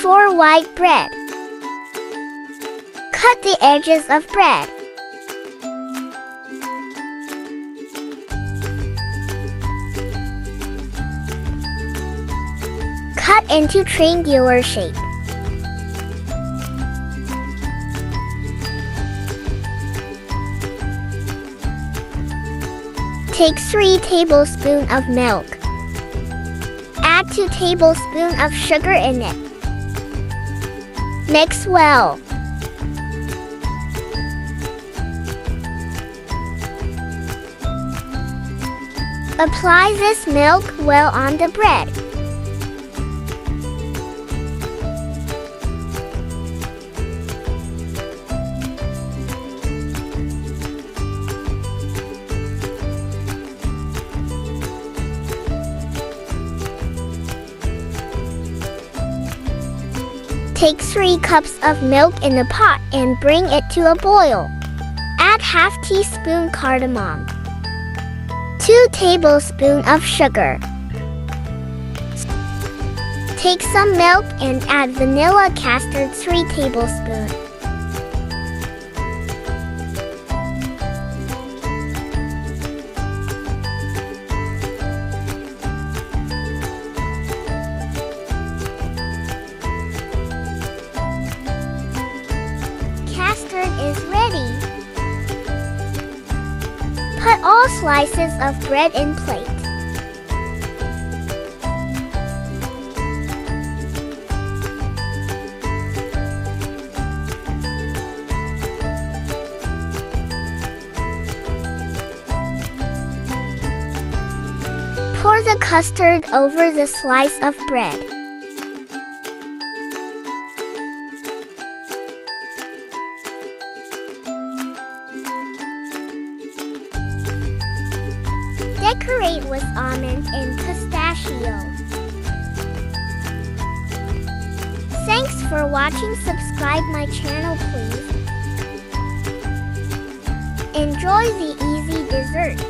4 white bread. Cut the edges of bread. Cut into triangular shape. Take 3 tablespoons of milk. Add 2 tablespoons of sugar in it. Mix well. Apply this milk well on the bread. Take 3 cups of milk in the pot and bring it to a boil. Add half teaspoon cardamom, 2 tablespoons of sugar. Take some milk and add vanilla custard 3 tablespoons. Custard is ready. Put all slices of bread in plate. Pour the custard over the slice of bread. Decorate with almond and pistachio. Thanks for watching. Subscribe my channel please. Enjoy the easy dessert.